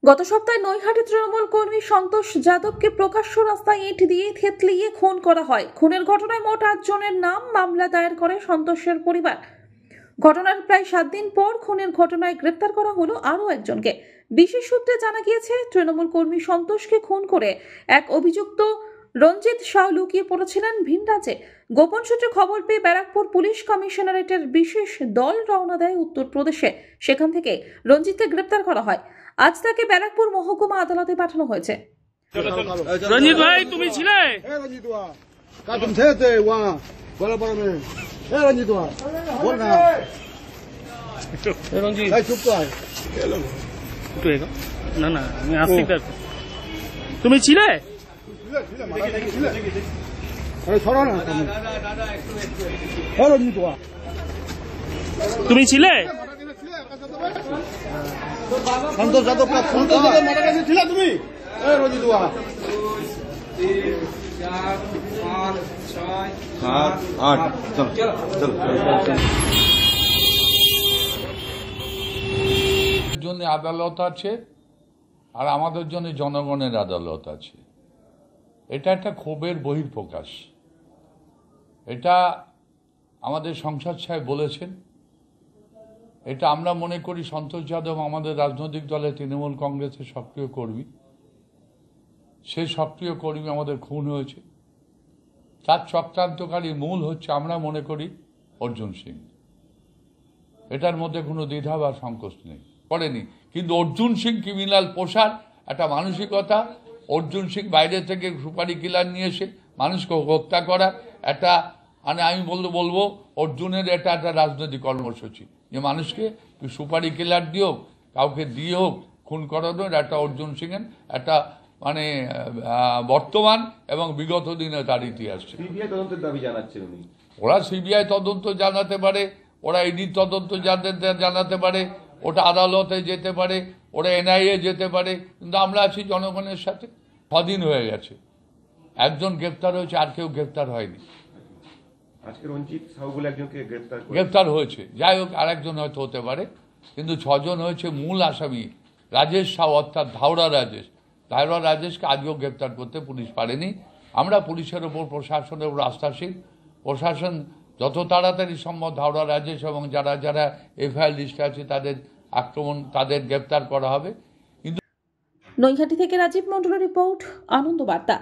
গত সপ্তাহে নৈহাটি তৃণমূল কর্মী সন্তোষ যাদবকে প্রকাশ্য রাস্তায় ইট দিয়ে থেতলিয়ে খুন করা হয়। খুনের ঘটনায় মোট 8 জনের নাম মামলা দায়ের করে সন্তোষের পরিবার। ঘটনার প্রায় 7 দিন পর খুনের ঘটনায় গ্রেপ্তার করা হলো আরও একজনকে। বিশেষ সূত্রে জানা গিয়েছে, তৃণমূল কর্মী সন্তোষকে খুন করে এক অভিযুক্ত রঞ্জিত শাহ লুকিয়ে পড়েছিলেন ভিন রাজ্যে। গোপন সূত্রে খবর পেয়ে ব্যারাকপুর পুলিশ কমিশনারেটের বিশেষ দল রওনা দেয় উত্তরপ্রদেশে। সেখান থেকে রঞ্জিতকে গ্রেপ্তার করা হয়। আজ তাকে ব্যারাকপুর মহকুমা আদালতে পাঠানো হয়েছে। रंजीत भाई তুমি ছিলে? रंजीत हुआ का तुम थे वहाँ बोला बोला में रंजीत हुआ बोल ना रंजीत चुप तो है একটু এগো না না আমি আসছি তো। তুমি ছিলে? अरे छोड़ो ना रंजीत हुआ তুমি ছিলে? संतोष यादव का संतोष यादव मारा कैसे छिला तुम्ही रंजीत हुआ 4 5 6 জন্য আদালত আছে আর আমাদের জন্য জনগণের আদালত আছে। এটা একটা ক্ষোভের বহিঃপ্রকাশ। এটা আমাদের সংসদ সাহেব বলেছেন। এটা আমরা মনে করি সন্তোষ যাদব আমাদের রাজনৈতিক দলে তৃণমূল কংগ্রেসের সক্রিয় কর্মী। সেই সক্রিয় কর্মী আমাদের খুন হয়েছে। তার চক্রান্তকারী মূল হচ্ছে আমরা মনে করি অর্জুন সিং। এটার মধ্যে কোনো দ্বিধা বা সংকোচ নেই, করেনি। কিন্তু অর্জুন সিং ক্রিমিনাল পোষার একটা মানসিকতা, অর্জুন সিং বাইরে থেকে সুপারি কিলার নিয়ে এসে মানুষকে হত্যা করার একটা মানে আমি বলবো অর্জুনের এটা একটা রাজনৈতিক কর্মসূচি, যে মানুষকে সুপারি কিলার দিয়ে হোক কাউকে দিয়ে হোক খুন করানোর একটা অর্জুন সিংয়ের একটা মানে বর্তমান এবং বিগত দিনে তার ইতিহাস। সিবিআই তদন্তের দাবি জানাচ্ছেন উনি। ওরা সিবিআই তদন্ত জানাতে পারে, ওরা ইডি তদন্ত জানাতে পারে, ওটা আদালতে যেতে পারে, ওরা এনআইএ যেতে পারে, কিন্তু আমরা আছি জনগণের সাথে। স্বাধীন হয়ে গেছে, একজন গ্রেপ্তার হয়েছে, আর কেউ গ্রেপ্তার হয়নি। আজকে রঞ্জিত সাহু বলে একজনকে গ্রেপ্তার হয়েছে, যাই হোক আর একজন হয়তো হতে পারে, কিন্তু 6 জন হয়েছে মূল আসামি রাজেশ সাহু, অর্থাৎ ধাওড়া রাজেশকে আজও গ্রেপ্তার করতে পুলিশ পারেনি। আমরা পুলিশের ওপর, প্রশাসনের উপর আস্থাশীল। প্রশাসন যত তাড়াতাড়ি সম্ভব ধাওড়া রাজেশ এবং যারা যারা এফআইআর লিস্টে আছে তাদের গ্রেপ্তার করা হবে। নৈহাটি থেকে রাজীব মন্ডলের রিপোর্ট, আনন্দ বার্তা।